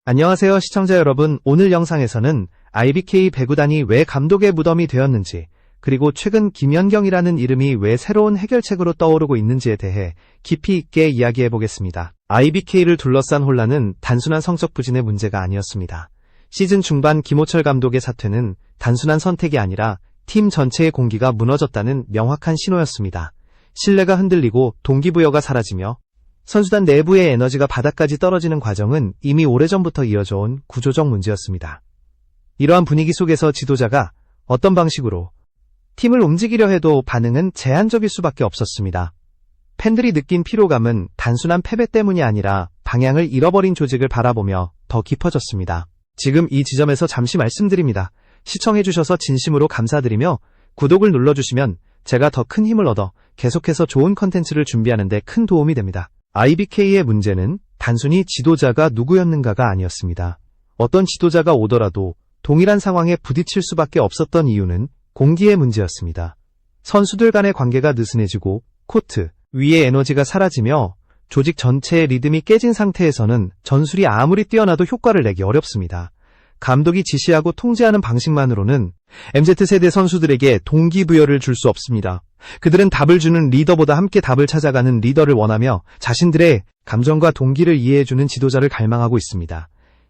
안녕하세요 시청자 여러분. 오늘 영상에서는 IBK 배구단이 왜 감독의 무덤이 되었는지, 그리고 최근 김연경이라는 이름이 왜 새로운 해결책으로 떠오르고 있는지에 대해 깊이 있게 이야기해보겠습니다. IBK를 둘러싼 혼란은 단순한 성적 부진의 문제가 아니었습니다. 시즌 중반 김호철 감독의 사퇴는 단순한 선택이 아니라 팀 전체의 공기가 무너졌다는 명확한 신호였습니다. 신뢰가 흔들리고 동기부여가 사라지며 선수단 내부의 에너지가 바닥까지 떨어지는 과정은 이미 오래전부터 이어져 온 구조적 문제였습니다. 이러한 분위기 속에서 지도자가 어떤 방식으로 팀을 움직이려 해도 반응은 제한적일 수밖에 없었습니다. 팬들이 느낀 피로감은 단순한 패배 때문이 아니라 방향을 잃어버린 조직을 바라보며 더 깊어졌습니다. 지금 이 지점에서 잠시 말씀드립니다. 시청해주셔서 진심으로 감사드리며 구독을 눌러주시면 제가 더 큰 힘을 얻어 계속해서 좋은 컨텐츠를 준비하는 데 큰 도움이 됩니다. IBK의 문제는 단순히 지도자가 누구였는가가 아니었습니다. 어떤 지도자가 오더라도 동일한 상황에 부딪힐 수밖에 없었던 이유는 공기의 문제였습니다. 선수들 간의 관계가 느슨해지고 코트 위의 에너지가 사라지며 조직 전체의 리듬이 깨진 상태에서는 전술이 아무리 뛰어나도 효과를 내기 어렵습니다. 감독이 지시하고 통제하는 방식만으로는 MZ세대 선수들에게 동기부여를 줄 수 없습니다. 그들은 답을 주는 리더보다 함께 답을 찾아가는 리더를 원하며 자신들의 감정과 동기를 이해해주는 지도자를 갈망하고 있습니다.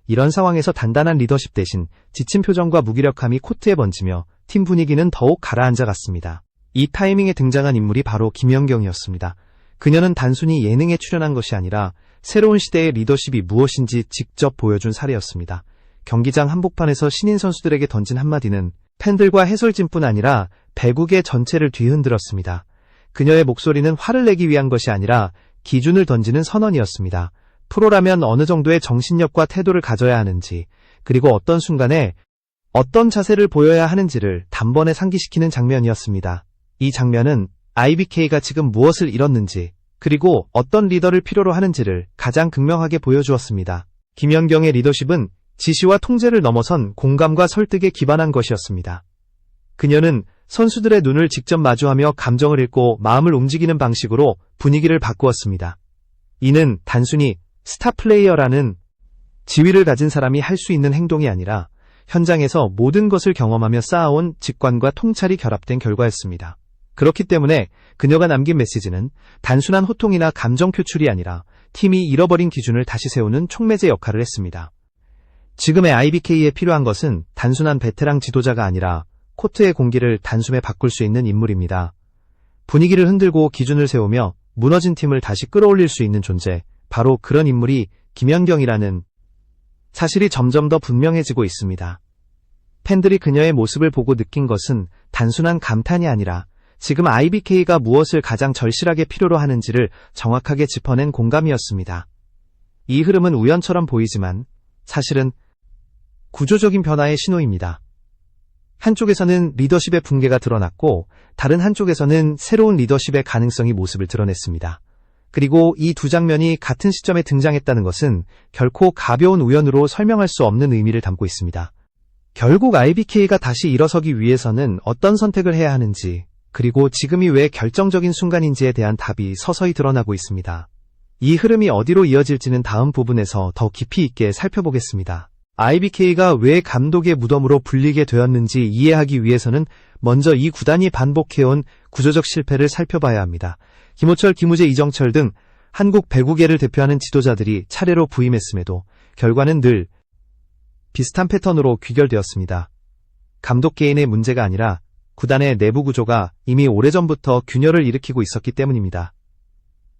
이런 상황에서 단단한 리더십 대신 지친 표정과 무기력함이 코트에 번지며 팀 분위기는 더욱 가라앉아갔습니다. 이 타이밍에 등장한 인물이 바로 김연경이었습니다. 그녀는 단순히 예능에 출연한 것이 아니라 새로운 시대의 리더십이 무엇인지 직접 보여준 사례였습니다. 경기장 한복판에서 신인 선수들에게 던진 한마디는 팬들과 해설진뿐 아니라 배구계 전체를 뒤흔들었습니다. 그녀의 목소리는 화를 내기 위한 것이 아니라 기준을 던지는 선언이었습니다. 프로라면 어느 정도의 정신력과 태도를 가져야 하는지, 그리고 어떤 순간에 어떤 자세를 보여야 하는지를 단번에 상기시키는 장면이었습니다. 이 장면은 IBK가 지금 무엇을 잃었는지, 그리고 어떤 리더를 필요로 하는지를 가장 극명하게 보여주었습니다. 김연경의 리더십은 지시와 통제를 넘어선 공감과 설득에 기반한 것이었습니다. 그녀는 선수들의 눈을 직접 마주하며 감정을 읽고 마음을 움직이는 방식으로 분위기를 바꾸었습니다. 이는 단순히 스타 플레이어라는 지위를 가진 사람이 할 수 있는 행동이 아니라 현장에서 모든 것을 경험하며 쌓아온 직관과 통찰이 결합된 결과였습니다. 그렇기 때문에 그녀가 남긴 메시지는 단순한 호통이나 감정 표출이 아니라 팀이 잃어버린 기준을 다시 세우는 촉매제 역할을 했습니다. 지금의 IBK에 필요한 것은 단순한 베테랑 지도자가 아니라 코트의 공기를 단숨에 바꿀 수 있는 인물입니다. 분위기를 흔들고 기준을 세우며 무너진 팀을 다시 끌어올릴 수 있는 존재, 바로 그런 인물이 김연경이라는 사실이 점점 더 분명해지고 있습니다. 팬들이 그녀의 모습을 보고 느낀 것은 단순한 감탄이 아니라 지금 IBK가 무엇을 가장 절실하게 필요로 하는지를 정확하게 짚어낸 공감이었습니다. 이 흐름은 우연처럼 보이지만 사실은 구조적인 변화의 신호입니다. 한쪽에서는 리더십의 붕괴가 드러났고 다른 한쪽에서는 새로운 리더십의 가능성이 모습을 드러냈습니다. 그리고 이 두 장면이 같은 시점에 등장했다는 것은 결코 가벼운 우연으로 설명할 수 없는 의미를 담고 있습니다. 결국 IBK가 다시 일어서기 위해서는 어떤 선택을 해야 하는지, 그리고 지금이 왜 결정적인 순간인지에 대한 답이 서서히 드러나고 있습니다. 이 흐름이 어디로 이어질지는 다음 부분에서 더 깊이 있게 살펴보겠습니다. IBK가 왜 감독의 무덤으로 불리게 되었는지 이해하기 위해서는 먼저 이 구단이 반복해온 구조적 실패를 살펴봐야 합니다. 김호철, 김우재, 이정철 등 한국 배구계를 대표하는 지도자들이 차례로 부임했음에도 결과는 늘 비슷한 패턴으로 귀결되었습니다. 감독 개인의 문제가 아니라 구단의 내부 구조가 이미 오래전부터 균열을 일으키고 있었기 때문입니다.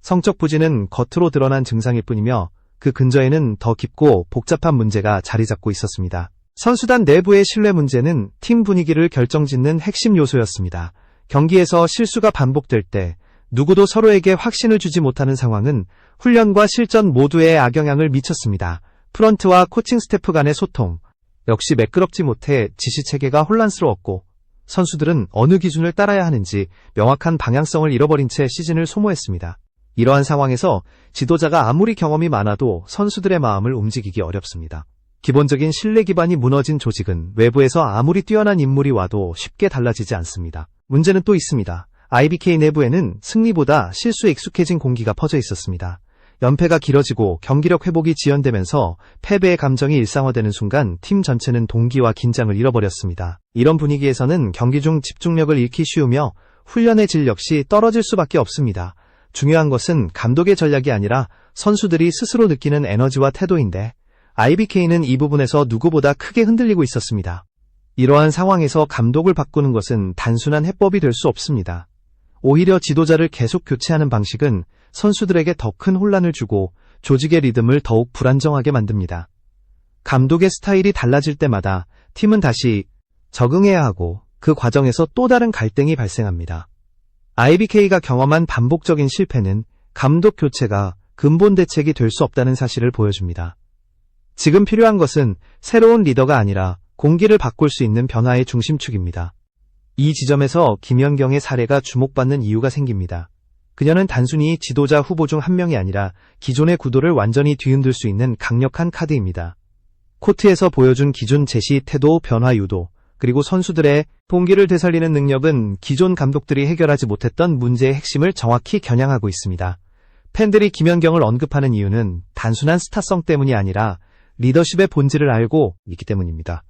성적 부진은 겉으로 드러난 증상일 뿐이며 그 근저에는 더 깊고 복잡한 문제가 자리 잡고 있었습니다. 선수단 내부의 신뢰 문제는 팀 분위기를 결정짓는 핵심 요소였습니다. 경기에서 실수가 반복될 때 누구도 서로에게 확신을 주지 못하는 상황은 훈련과 실전 모두에 악영향을 미쳤습니다. 프런트와 코칭 스태프 간의 소통 역시 매끄럽지 못해 지시체계가 혼란스러웠고 선수들은 어느 기준을 따라야 하는지 명확한 방향성을 잃어버린 채 시즌을 소모했습니다. 이러한 상황에서 지도자가 아무리 경험이 많아도 선수들의 마음을 움직이기 어렵습니다. 기본적인 신뢰 기반이 무너진 조직은 외부에서 아무리 뛰어난 인물이 와도 쉽게 달라지지 않습니다. 문제는 또 있습니다. IBK 내부에는 승리보다 실수에 익숙해진 공기가 퍼져 있었습니다. 연패가 길어지고 경기력 회복이 지연되면서 패배의 감정이 일상화되는 순간 팀 전체는 동기와 긴장을 잃어버렸습니다. 이런 분위기에서는 경기 중 집중력을 잃기 쉬우며 훈련의 질 역시 떨어질 수밖에 없습니다. 중요한 것은 감독의 전략이 아니라 선수들이 스스로 느끼는 에너지와 태도인데 IBK는 이 부분에서 누구보다 크게 흔들리고 있었습니다. 이러한 상황에서 감독을 바꾸는 것은 단순한 해법이 될 수 없습니다. 오히려 지도자를 계속 교체하는 방식은 선수들에게 더 큰 혼란을 주고 조직의 리듬을 더욱 불안정하게 만듭니다. 감독의 스타일이 달라질 때마다 팀은 다시 적응해야 하고 그 과정에서 또 다른 갈등이 발생합니다. IBK가 경험한 반복적인 실패는 감독 교체가 근본 대책이 될 수 없다는 사실을 보여줍니다. 지금 필요한 것은 새로운 리더가 아니라 공기를 바꿀 수 있는 변화의 중심축입니다. 이 지점에서 김연경의 사례가 주목받는 이유가 생깁니다. 그녀는 단순히 지도자 후보 중 한 명이 아니라 기존의 구도를 완전히 뒤흔들 수 있는 강력한 카드입니다. 코트에서 보여준 기준 제시, 태도, 변화 유도, 그리고 선수들의 동기를 되살리는 능력은 기존 감독들이 해결하지 못했던 문제의 핵심을 정확히 겨냥하고 있습니다. 팬들이 김연경을 언급하는 이유는 단순한 스타성 때문이 아니라 리더십의 본질을 알고 있기 때문입니다.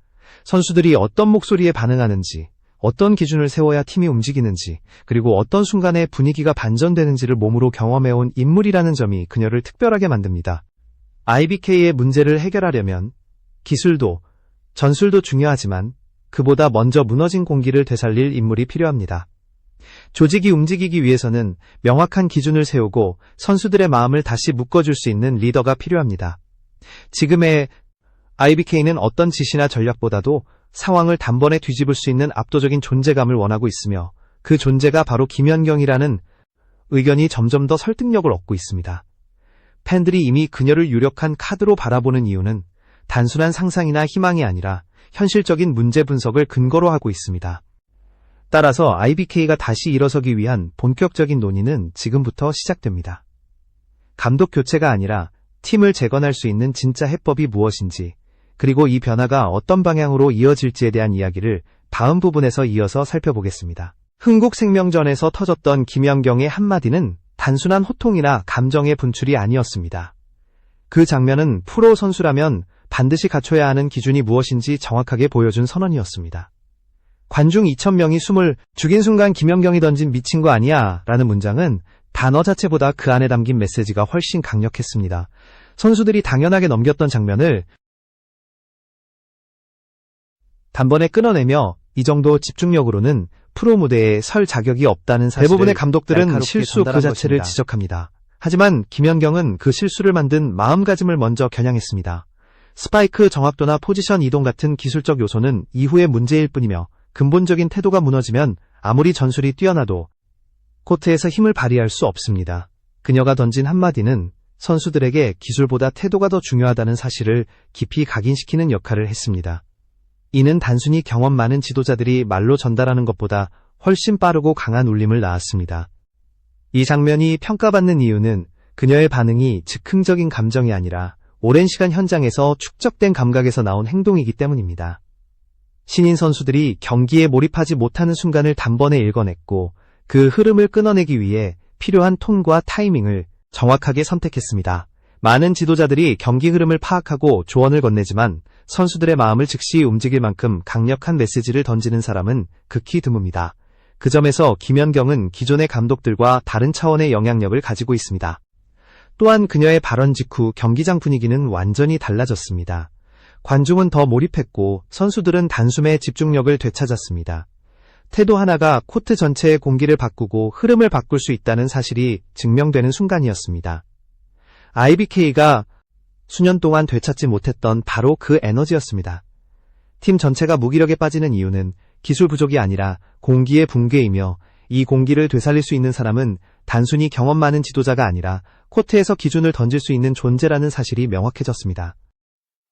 선수들이 어떤 목소리에 반응하는지, 어떤 기준을 세워야 팀이 움직이는지, 그리고 어떤 순간에 분위기가 반전되는지를 몸으로 경험해온 인물이라는 점이 그녀를 특별하게 만듭니다. IBK의 문제를 해결하려면 기술도, 전술도 중요하지만 그보다 먼저 무너진 공기를 되살릴 인물이 필요합니다. 조직이 움직이기 위해서는 명확한 기준을 세우고 선수들의 마음을 다시 묶어줄 수 있는 리더가 필요합니다. 지금의 IBK는 어떤 지시나 전략보다도 상황을 단번에 뒤집을 수 있는 압도적인 존재감을 원하고 있으며 그 존재가 바로 김연경이라는 의견이 점점 더 설득력을 얻고 있습니다. 팬들이 이미 그녀를 유력한 카드로 바라보는 이유는 단순한 상상이나 희망이 아니라 현실적인 문제 분석을 근거로 하고 있습니다. 따라서 IBK가 다시 일어서기 위한 본격적인 논의는 지금부터 시작됩니다. 감독 교체가 아니라 팀을 재건할 수 있는 진짜 해법이 무엇인지, 그리고 이 변화가 어떤 방향으로 이어질지에 대한 이야기를 다음 부분에서 이어서 살펴보겠습니다. 흥국생명전에서 터졌던 김연경의 한마디는 단순한 호통이나 감정의 분출이 아니었습니다. 그 장면은 프로 선수라면 반드시 갖춰야 하는 기준이 무엇인지 정확하게 보여준 선언이었습니다. 관중 2,000명이 숨을 죽인 순간 김연경이 던진 미친 거 아니야 라는 문장은 단어 자체보다 그 안에 담긴 메시지가 훨씬 강력했습니다. 선수들이 당연하게 넘겼던 장면을 단번에 끊어내며 이 정도 집중력으로는 프로 무대에 설 자격이 없다는 사실을 대부분의 감독들은 실수 그 자체를 것입니다. 지적합니다. 하지만 김연경은 그 실수를 만든 마음가짐을 먼저 겨냥했습니다. 스파이크 정확도나 포지션 이동 같은 기술적 요소는 이후의 문제일 뿐이며 근본적인 태도가 무너지면 아무리 전술이 뛰어나도 코트에서 힘을 발휘할 수 없습니다. 그녀가 던진 한마디는 선수들에게 기술보다 태도가 더 중요하다는 사실을 깊이 각인시키는 역할을 했습니다. 이는 단순히 경험 많은 지도자들이 말로 전달하는 것보다 훨씬 빠르고 강한 울림을 낳았습니다. 이 장면이 평가받는 이유는 그녀의 반응이 즉흥적인 감정이 아니라 오랜 시간 현장에서 축적된 감각에서 나온 행동이기 때문입니다. 신인 선수들이 경기에 몰입하지 못하는 순간을 단번에 읽어냈고 그 흐름을 끊어내기 위해 필요한 톤과 타이밍을 정확하게 선택했습니다. 많은 지도자들이 경기 흐름을 파악하고 조언을 건네지만 선수들의 마음을 즉시 움직일 만큼 강력한 메시지를 던지는 사람은 극히 드뭅니다. 그 점에서 김연경은 기존의 감독들과 다른 차원의 영향력을 가지고 있습니다. 또한 그녀의 발언 직후 경기장 분위기는 완전히 달라졌습니다. 관중은 더 몰입했고 선수들은 단숨에 집중력을 되찾았습니다. 태도 하나가 코트 전체의 공기를 바꾸고 흐름을 바꿀 수 있다는 사실이 증명되는 순간이었습니다. IBK가 수년 동안 되찾지 못했던 바로 그 에너지였습니다. 팀 전체가 무기력에 빠지는 이유는 기술 부족이 아니라 공기의 붕괴이며 이 공기를 되살릴 수 있는 사람은 단순히 경험 많은 지도자가 아니라 코트에서 기준을 던질 수 있는 존재라는 사실이 명확해졌습니다.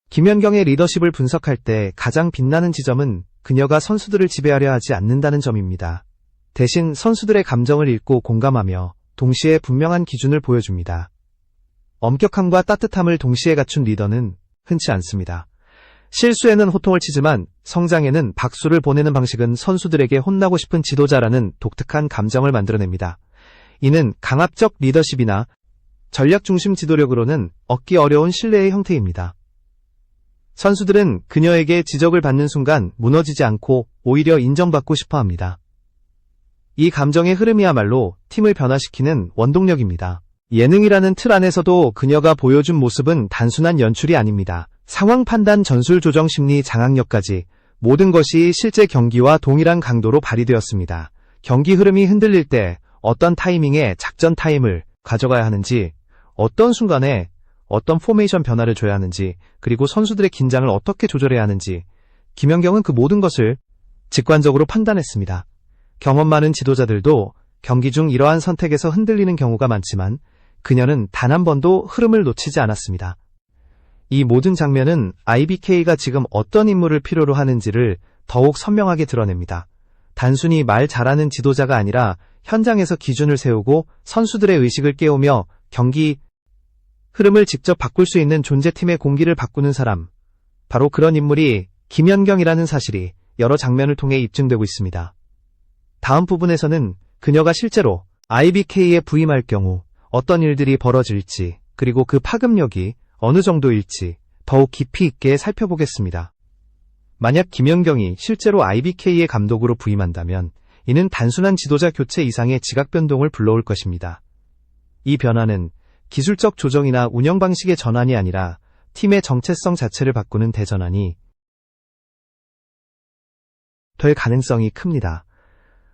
김연경의 리더십을 분석할 때 가장 빛나는 지점은 그녀가 선수들을 지배하려 하지 않는다는 점입니다. 대신 선수들의 감정을 읽고 공감하며 동시에 분명한 기준을 보여줍니다. 엄격함과 따뜻함을 동시에 갖춘 리더는 흔치 않습니다. 실수에는 호통을 치지만 성장에는 박수를 보내는 방식은 선수들에게 혼나고 싶은 지도자라는 독특한 감정을 만들어냅니다. 이는 강압적 리더십이나 전략 중심 지도력으로는 얻기 어려운 신뢰의 형태입니다. 선수들은 그녀에게 지적을 받는 순간 무너지지 않고 오히려 인정받고 싶어 합니다. 이 감정의 흐름이야말로 팀을 변화시키는 원동력입니다. 예능이라는 틀 안에서도 그녀가 보여준 모습은 단순한 연출이 아닙니다. 상황 판단, 전술 조정, 심리, 장악력까지 모든 것이 실제 경기와 동일한 강도로 발휘되었습니다. 경기 흐름이 흔들릴 때 어떤 타이밍에 작전 타임을 가져가야 하는지, 어떤 순간에 어떤 포메이션 변화를 줘야 하는지, 그리고 선수들의 긴장을 어떻게 조절해야 하는지 김연경은 그 모든 것을 직관적으로 판단했습니다. 경험 많은 지도자들도 경기 중 이러한 선택에서 흔들리는 경우가 많지만 그녀는 단 한 번도 흐름을 놓치지 않았습니다. 이 모든 장면은 IBK가 지금 어떤 인물을 필요로 하는지를 더욱 선명하게 드러냅니다. 단순히 말 잘하는 지도자가 아니라 현장에서 기준을 세우고 선수들의 의식을 깨우며 경기 흐름을 직접 바꿀 수 있는 존재팀의 공기를 바꾸는 사람, 바로 그런 인물이 김연경이라는 사실이 여러 장면을 통해 입증되고 있습니다. 다음 부분에서는 그녀가 실제로 IBK에 부임할 경우 어떤 일들이 벌어질지, 그리고 그 파급력이 어느 정도일지 더욱 깊이 있게 살펴보겠습니다. 만약 김연경이 실제로 IBK의 감독으로 부임한다면 이는 단순한 지도자 교체 이상의 지각 변동을 불러올 것입니다. 이 변화는 기술적 조정이나 운영 방식의 전환이 아니라 팀의 정체성 자체를 바꾸는 대전환이 될 가능성이 큽니다.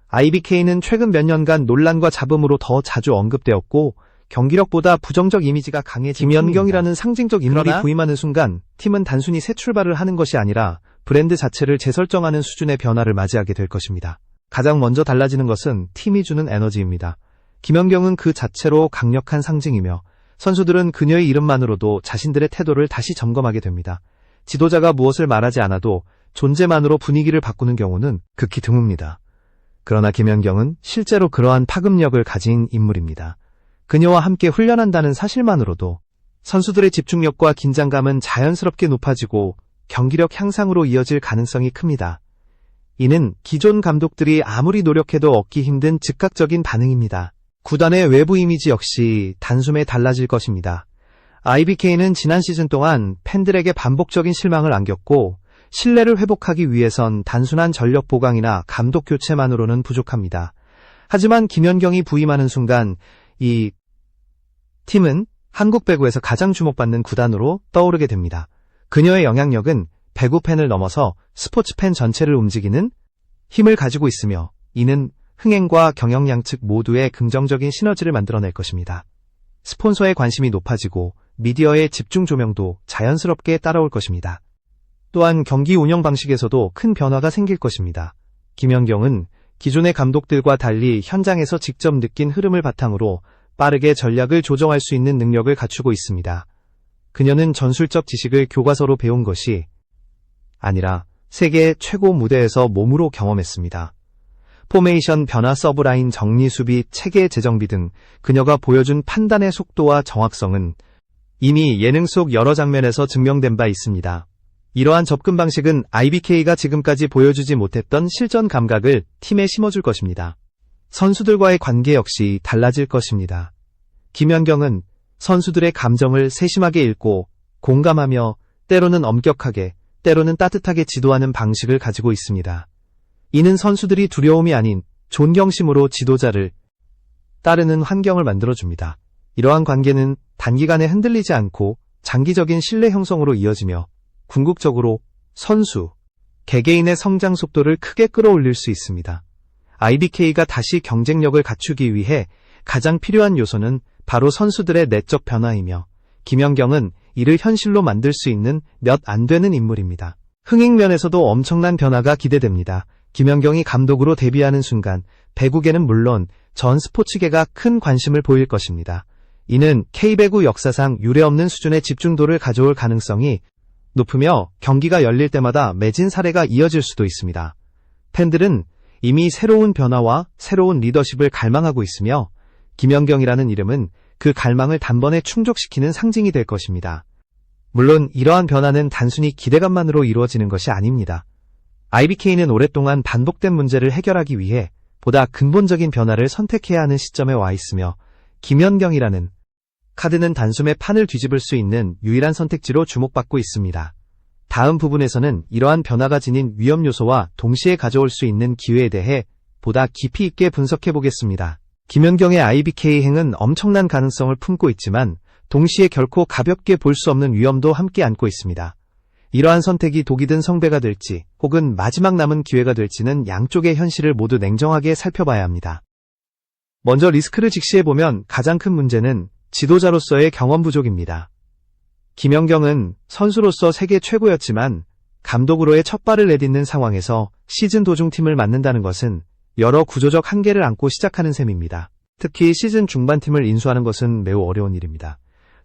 IBK는 최근 몇 년간 논란과 잡음으로 더 자주 언급되었고 경기력보다 부정적 이미지가 강해진 김연경이라는 상징적 인물이 부임하는 순간 팀은 단순히 새 출발을 하는 것이 아니라 브랜드 자체를 재설정하는 수준의 변화를 맞이하게 될 것입니다. 가장 먼저 달라지는 것은 팀이 주는 에너지입니다. 김연경은 그 자체로 강력한 상징이며 선수들은 그녀의 이름만으로도 자신들의 태도를 다시 점검하게 됩니다. 지도자가 무엇을 말하지 않아도 존재만으로 분위기를 바꾸는 경우는 극히 드뭅니다. 그러나 김연경은 실제로 그러한 파급력을 가진 인물입니다. 그녀와 함께 훈련한다는 사실만으로도 선수들의 집중력과 긴장감은 자연스럽게 높아지고 경기력 향상으로 이어질 가능성이 큽니다. 이는 기존 감독들이 아무리 노력해도 얻기 힘든 즉각적인 반응입니다. 구단의 외부 이미지 역시 단숨에 달라질 것입니다. IBK는 지난 시즌 동안 팬들에게 반복적인 실망을 안겼고 신뢰를 회복하기 위해선 단순한 전력 보강이나 감독 교체만으로는 부족합니다. 하지만 김연경이 부임하는 순간 이 팀은 한국 배구에서 가장 주목받는 구단으로 떠오르게 됩니다. 그녀의 영향력은 배구 팬을 넘어서 스포츠 팬 전체를 움직이는 힘을 가지고 있으며 이는 흥행과 경영 양측 모두의 긍정적인 시너지를 만들어낼 것입니다. 스폰서의 관심이 높아지고 미디어의 집중 조명도 자연스럽게 따라올 것입니다. 또한 경기 운영 방식에서도 큰 변화가 생길 것입니다. 김연경은 기존의 감독들과 달리 현장에서 직접 느낀 흐름을 바탕으로 빠르게 전략을 조정할 수 있는 능력을 갖추고 있습니다. 그녀는 전술적 지식을 교과서로 배운 것이 아니라 세계 최고 무대에서 몸으로 경험했습니다. 포메이션 변화, 서브라인 정리, 수비, 체계 재정비 등 그녀가 보여준 판단의 속도와 정확성은 이미 예능 속 여러 장면에서 증명된 바 있습니다. 이러한 접근 방식은 IBK가 지금까지 보여주지 못했던 실전 감각을 팀에 심어줄 것입니다. 선수들과의 관계 역시 달라질 것입니다. 김연경은 선수들의 감정을 세심하게 읽고 공감하며 때로는 엄격하게, 때로는 따뜻하게 지도하는 방식을 가지고 있습니다. 이는 선수들이 두려움이 아닌 존경심으로 지도자를 따르는 환경을 만들어줍니다. 이러한 관계는 단기간에 흔들리지 않고 장기적인 신뢰 형성으로 이어지며 궁극적으로 선수, 개개인의 성장 속도를 크게 끌어올릴 수 있습니다. IBK가 다시 경쟁력을 갖추기 위해 가장 필요한 요소는 바로 선수들의 내적 변화이며 김연경은 이를 현실로 만들 수 있는 몇 안 되는 인물입니다. 흥행면에서도 엄청난 변화가 기대됩니다. 김연경이 감독으로 데뷔하는 순간 배구계는 물론 전 스포츠계가 큰 관심을 보일 것입니다. 이는 K배구 역사상 유례없는 수준의 집중도를 가져올 가능성이 높으며 경기가 열릴 때마다 매진 사례가 이어질 수도 있습니다. 팬들은 이미 새로운 변화와 새로운 리더십을 갈망하고 있으며 김연경이라는 이름은 그 갈망을 단번에 충족시키는 상징이 될 것입니다. 물론 이러한 변화는 단순히 기대감만으로 이루어지는 것이 아닙니다. IBK는 오랫동안 반복된 문제를 해결하기 위해 보다 근본적인 변화를 선택해야 하는 시점에 와 있으며 김연경이라는 카드는 단숨에 판을 뒤집을 수 있는 유일한 선택지로 주목받고 있습니다. 다음 부분에서는 이러한 변화가 지닌 위험 요소와 동시에 가져올 수 있는 기회에 대해 보다 깊이 있게 분석해 보겠습니다. 김연경의 IBK 행은 엄청난 가능성을 품고 있지만 동시에 결코 가볍게 볼 수 없는 위험도 함께 안고 있습니다. 이러한 선택이 독이 든 성배가 될지 혹은 마지막 남은 기회가 될지는 양쪽의 현실을 모두 냉정하게 살펴봐야 합니다. 먼저 리스크를 직시해보면 가장 큰 문제는 지도자로서의 경험 부족입니다. 김연경은 선수로서 세계 최고였지만 감독으로의 첫 발을 내딛는 상황에서 시즌 도중 팀을 맡는다는 것은 여러 구조적 한계를 안고 시작하는 셈입니다. 특히 시즌 중반 팀을 인수하는 것은 매우 어려운 일입니다.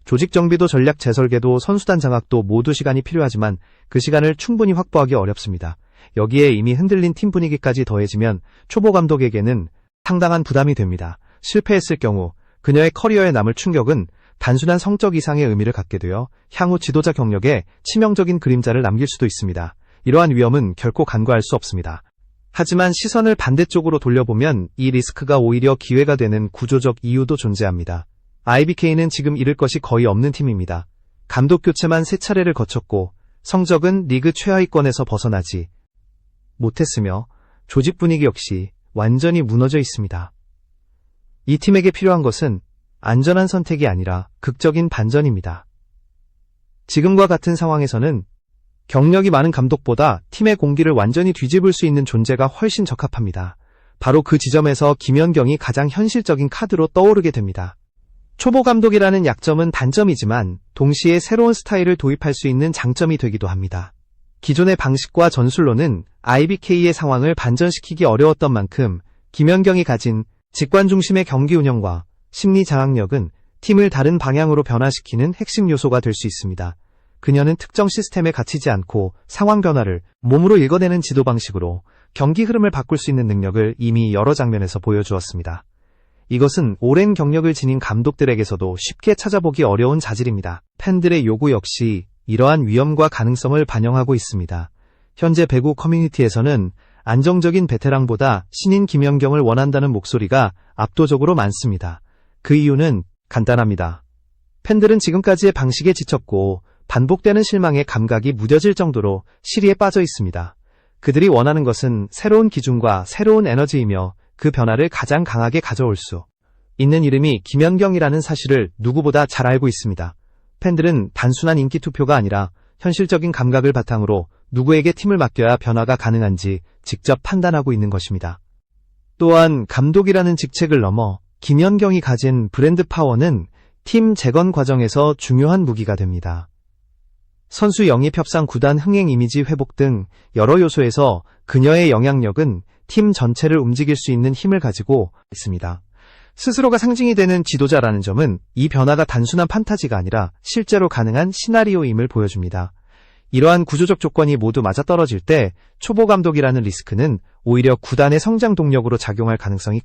조직 정비도 전략 재설계도 선수단 장악도 모두 시간이 필요하지만 그 시간을 충분히 확보하기 어렵습니다. 여기에 이미 흔들린 팀 분위기까지 더해지면 초보 감독에게는 상당한 부담이 됩니다. 실패했을 경우 그녀의 커리어에 남을 충격은 단순한 성적 이상의 의미를 갖게 되어 향후 지도자 경력에 치명적인 그림자를 남길 수도 있습니다. 이러한 위험은 결코 간과할 수 없습니다. 하지만 시선을 반대쪽으로 돌려보면 이 리스크가 오히려 기회가 되는 구조적 이유도 존재합니다. IBK는 지금 잃을 것이 거의 없는 팀입니다. 감독 교체만 3차례를 거쳤고 성적은 리그 최하위권에서 벗어나지 못했으며 조직 분위기 역시 완전히 무너져 있습니다. 이 팀에게 필요한 것은 안전한 선택이 아니라 극적인 반전입니다. 지금과 같은 상황에서는 경력이 많은 감독보다 팀의 공기를 완전히 뒤집을 수 있는 존재가 훨씬 적합합니다. 바로 그 지점에서 김연경이 가장 현실적인 카드로 떠오르게 됩니다. 초보 감독이라는 약점은 단점이지만 동시에 새로운 스타일을 도입할 수 있는 장점이 되기도 합니다. 기존의 방식과 전술로는 IBK의 상황을 반전시키기 어려웠던 만큼 김연경이 가진 직관 중심의 경기 운영과 심리 장악력은 팀을 다른 방향으로 변화시키는 핵심 요소가 될 수 있습니다. 그녀는 특정 시스템에 갇히지 않고 상황 변화를 몸으로 읽어내는 지도 방식으로 경기 흐름을 바꿀 수 있는 능력을 이미 여러 장면에서 보여주었습니다. 이것은 오랜 경력을 지닌 감독들에게서도 쉽게 찾아보기 어려운 자질입니다. 팬들의 요구 역시 이러한 위험과 가능성을 반영하고 있습니다. 현재 배구 커뮤니티에서는 안정적인 베테랑보다 신인 김연경을 원한다는 목소리가 압도적으로 많습니다. 그 이유는 간단합니다. 팬들은 지금까지의 방식에 지쳤고 반복되는 실망의 감각이 무뎌질 정도로 시리에 빠져 있습니다. 그들이 원하는 것은 새로운 기준과 새로운 에너지이며 그 변화를 가장 강하게 가져올 수 있는 이름이 김연경이라는 사실을 누구보다 잘 알고 있습니다. 팬들은 단순한 인기 투표가 아니라 현실적인 감각을 바탕으로 누구에게 팀을 맡겨야 변화가 가능한지 직접 판단하고 있는 것입니다. 또한 감독이라는 직책을 넘어 김연경이 가진 브랜드 파워는 팀 재건 과정에서 중요한 무기가 됩니다. 선수 영입 협상, 구단 흥행, 이미지 회복 등 여러 요소에서 그녀의 영향력은 팀 전체를 움직일 수 있는 힘을 가지고 있습니다. 스스로가 상징이 되는 지도자라는 점은 이 변화가 단순한 판타지가 아니라 실제로 가능한 시나리오임을 보여줍니다. 이러한 구조적 조건이 모두 맞아떨어질 때 초보 감독이라는 리스크는 오히려 구단의 성장 동력으로 작용할 가능성이